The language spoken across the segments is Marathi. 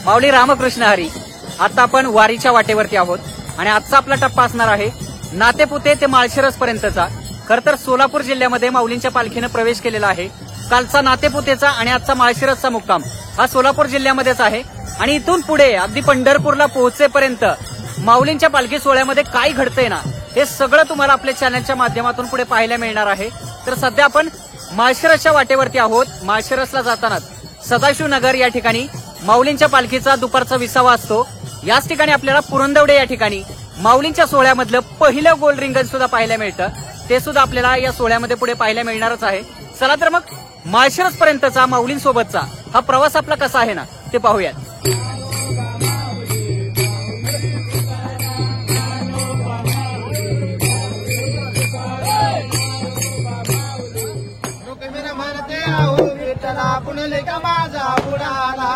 माऊली रामकृष्ण हरी. आता आपण वारीच्या वाटेवरती आहोत आणि आजचा आपला टप्पा असणार आहे नातेपुते ते माळशिरस पर्यंतचा. खर तर सोलापूर जिल्ह्यामध्ये माऊलींच्या पालखीनं प्रवेश केलेला आहे. कालचा नातेपुतेचा आणि आजचा माळशिरसचा मुक्काम हा सोलापूर जिल्ह्यामध्येच आहे. आणि इथून पुढे अगदी पंढरपूरला पोहोचेपर्यंत माऊलींच्या पालखी सोहळ्यामध्ये काय घडतंय ना, हे सगळं तुम्हाला आपल्या चॅनलच्या माध्यमातून पुढे पाहायला मिळणार आहे. तर सध्या आपण माळशिरसच्या वाटेवरती आहोत. माळशिरसला जाताना सदाशिवनगर या ठिकाणी माऊलींच्या पालखीचा दुपारचा विसावा असतो. याच ठिकाणी आपल्याला पुरंदवडे या ठिकाणी माऊलींच्या सोहळ्यामधलं पहिलं गोल रिंगण सुद्धा पाहायला मिळतं. ते सुद्धा आपल्याला या सोहळ्यामध्ये पुढे पाहायला मिळणारच आहे. चला तर मग माळशिरस पर्यंतचा माऊलींसोबतचा हा प्रवास आपला कसा आहे ना, ते पाहूयात. माझा बुडाला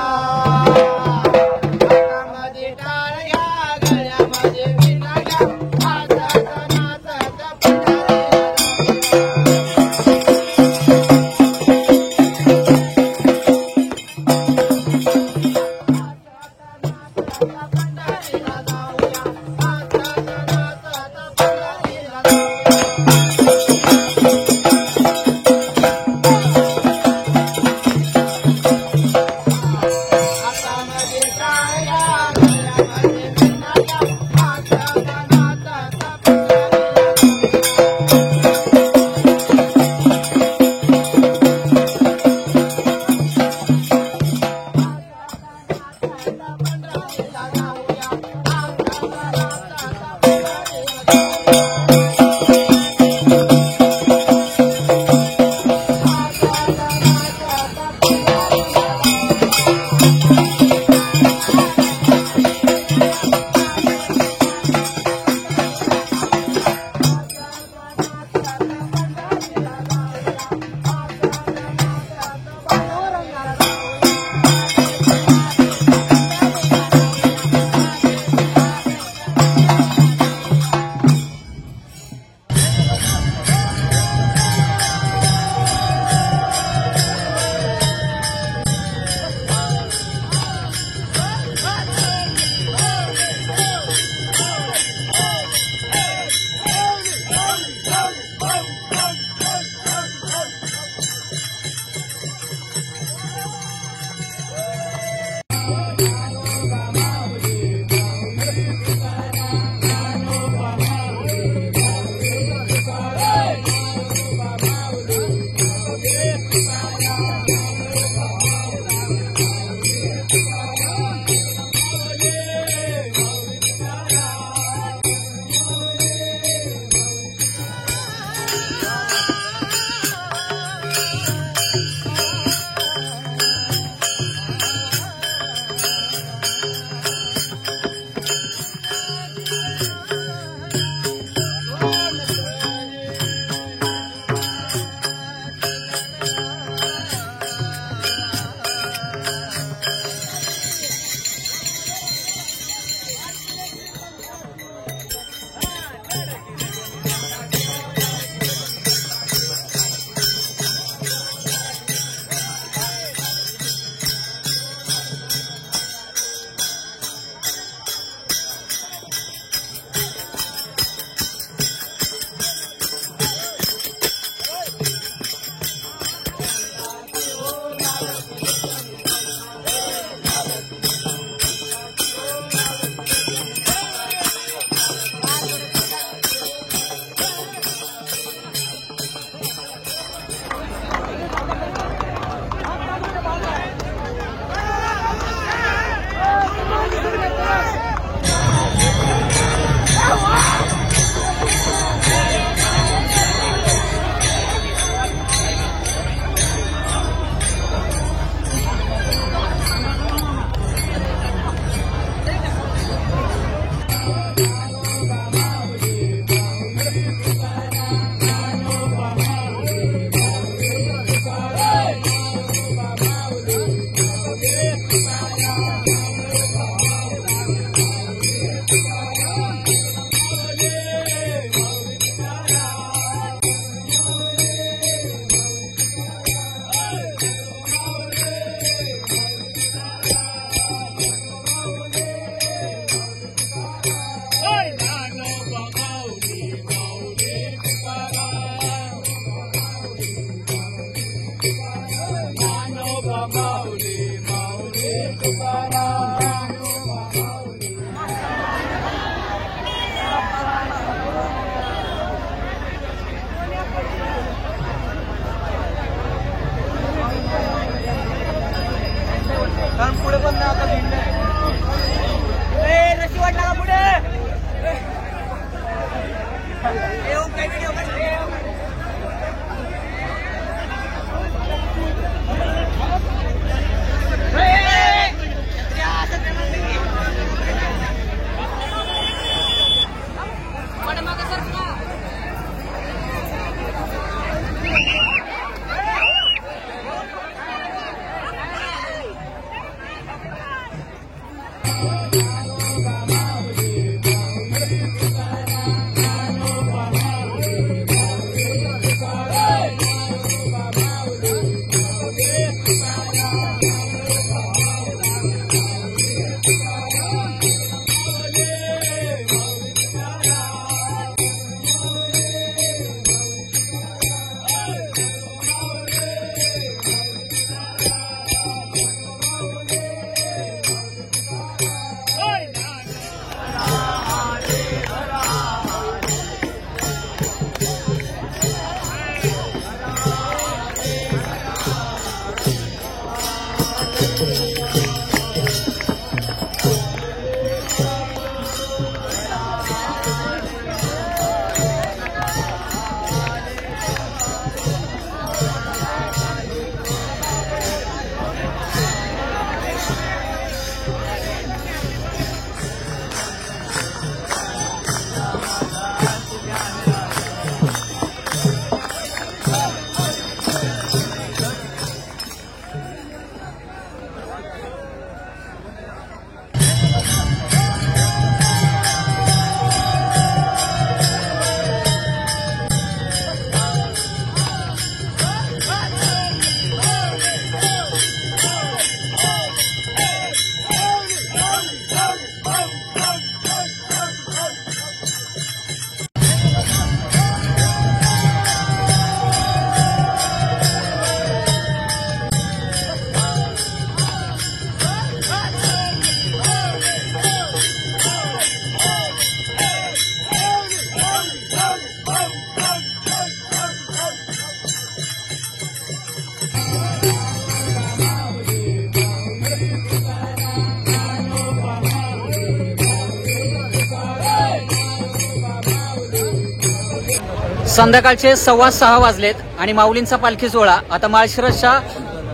संध्याकाळचे 6:15 वाजलेत आणि माऊलींचा पालखी सोहळा आता माळशिरसच्या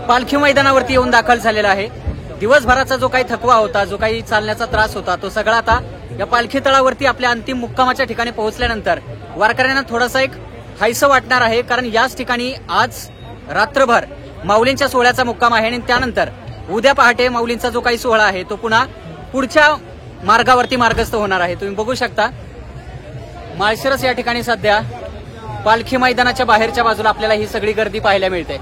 पालखी मैदानावरती येऊन दाखल झालेला आहे. दिवसभराचा जो काही थकवा होता, जो काही चालण्याचा त्रास होता, तो सगळा आता या पालखी तळावरती आपल्या अंतिम मुक्कामाच्या ठिकाणी पोहोचल्यानंतर वारकऱ्यांना थोडासा एक हायसं वाटणार आहे. कारण याच ठिकाणी आज रात्रभर माऊलींच्या सोहळ्याचा मुक्काम आहे आणि त्यानंतर उद्या पहाटे माऊलींचा जो काही सोहळा आहे तो पुन्हा पुढच्या मार्गावरती मार्गस्थ होणार आहे. तुम्ही बघू शकता माळशिरस या ठिकाणी सध्या पालखी मैदानाच्या बाहेरच्या बाजूला आपल्याला ही सगळी गर्दी पाहायला मिळते.